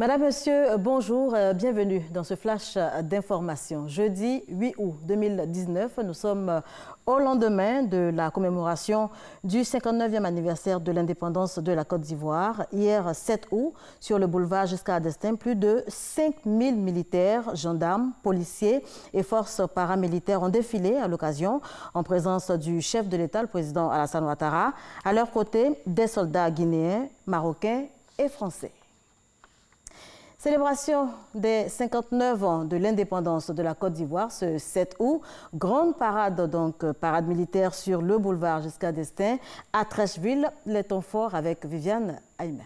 Madame, Monsieur, bonjour, bienvenue dans ce flash d'information. Jeudi 8 août 2019, nous sommes au lendemain de la commémoration du 59e anniversaire de l'indépendance de la Côte d'Ivoire. Hier 7 août, sur le boulevard Giscard d'Estaing, plus de 5000 militaires, gendarmes, policiers et forces paramilitaires ont défilé à l'occasion en présence du chef de l'État, le président Alassane Ouattara. À leur côté, des soldats guinéens, marocains et français. Célébration des 59 ans de l'indépendance de la Côte d'Ivoire ce 7 août. Grande parade, parade militaire sur le boulevard Giscard d'Estaing à Treichville. Les temps forts avec Viviane Aïma.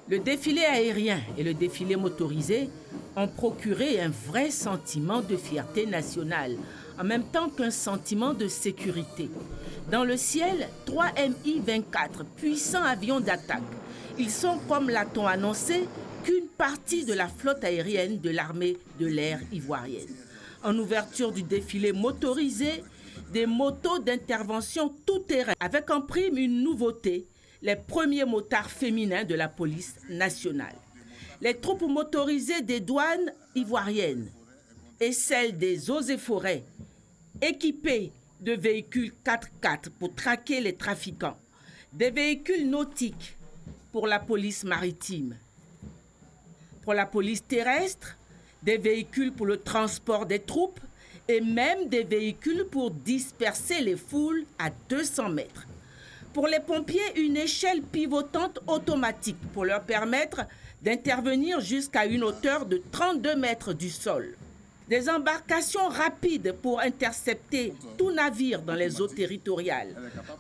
Le défilé aérien et le défilé motorisé ont procuré un vrai sentiment de fierté nationale, en même temps qu'un sentiment de sécurité. Dans le ciel, 3 Mi-24, puissants avions d'attaque. Ils sont, comme l'a-t-on annoncé, qu'une partie de la flotte aérienne de l'armée de l'air ivoirienne. En ouverture du défilé motorisé, des motos d'intervention tout-terrain, avec en prime une nouveauté, les premiers motards féminins de la police nationale. Les troupes motorisées des douanes ivoiriennes et celles des eaux et forêts, équipées de véhicules 4x4 pour traquer les trafiquants, des véhicules nautiques pour la police maritime, pour la police terrestre, des véhicules pour le transport des troupes et même des véhicules pour disperser les foules à 200 mètres. Pour les pompiers, une échelle pivotante automatique pour leur permettre d'intervenir jusqu'à une hauteur de 32 mètres du sol. Des embarcations rapides pour intercepter tout navire dans les eaux territoriales.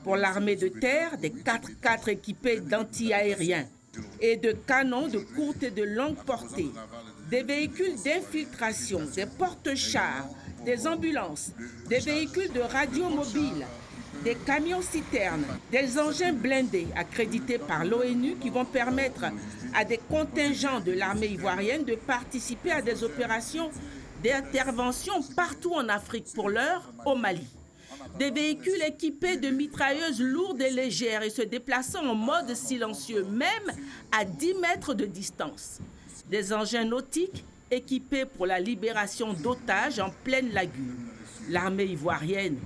Pour l'armée de terre, des 4x4 équipés d'anti-aériens et de canons de courte et de longue portée. Des véhicules d'infiltration, des porte-chars, des ambulances, des véhicules de radio mobile, des camions-citernes, des engins blindés accrédités par l'ONU qui vont permettre à des contingents de l'armée ivoirienne de participer à des opérations d'intervention partout en Afrique, pour l'heure au Mali. Des véhicules équipés de mitrailleuses lourdes et légères et se déplaçant en mode silencieux, même à 10 mètres de distance. Des engins nautiques équipés pour la libération d'otages en pleine lagune. L'armée ivoirienne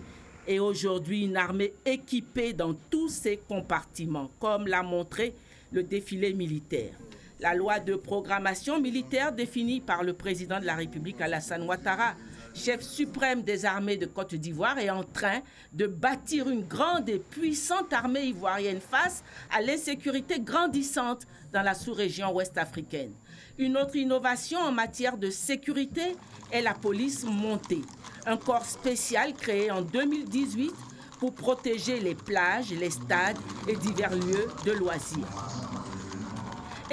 est aujourd'hui une armée équipée dans tous ses compartiments, comme l'a montré le défilé militaire. La loi de programmation militaire définie par le président de la République Alassane Ouattara, chef suprême des armées de Côte d'Ivoire, est en train de bâtir une grande et puissante armée ivoirienne face à l'insécurité grandissante dans la sous-région ouest africaine. Une autre innovation en matière de sécurité est la police montée, un corps spécial créé en 2018 pour protéger les plages, les stades et divers lieux de loisirs.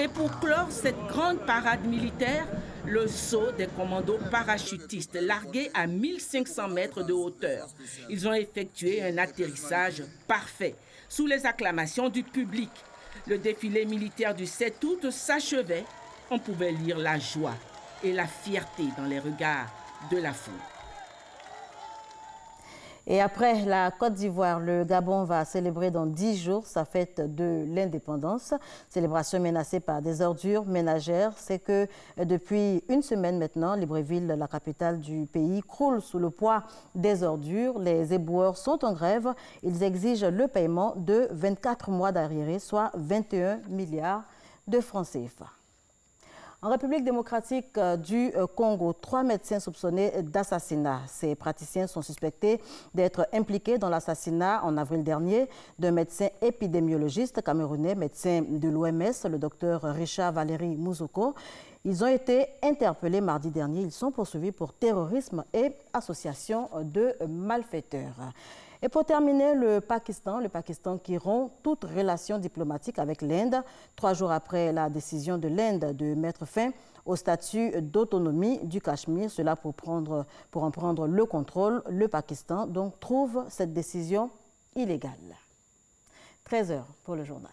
Et pour clore cette grande parade militaire, le saut des commandos parachutistes largués à 1500 mètres de hauteur. Ils ont effectué un atterrissage parfait, sous les acclamations du public. Le défilé militaire du 7 août s'achevait. On pouvait lire la joie et la fierté dans les regards de la foule. Et après la Côte d'Ivoire, le Gabon va célébrer dans 10 jours sa fête de l'indépendance. Célébration menacée par des ordures ménagères. C'est que depuis une semaine maintenant, Libreville, la capitale du pays, croule sous le poids des ordures. Les éboueurs sont en grève. Ils exigent le paiement de 24 mois d'arriérés, soit 21 milliards de francs CFA. En République démocratique du Congo, 3 médecins soupçonnés d'assassinat. Ces praticiens sont suspectés d'être impliqués dans l'assassinat en avril dernier d'un médecin épidémiologiste camerounais, médecin de l'OMS, le docteur Richard Valéry Mouzoko. Ils ont été interpellés mardi dernier. Ils sont poursuivis pour terrorisme et association de malfaiteurs. Et pour terminer, le Pakistan qui rompt toute relation diplomatique avec l'Inde, 3 jours après la décision de l'Inde de mettre fin au statut d'autonomie du Cachemire, cela pour en prendre le contrôle, le Pakistan donc trouve cette décision illégale. 13 heures pour le journal.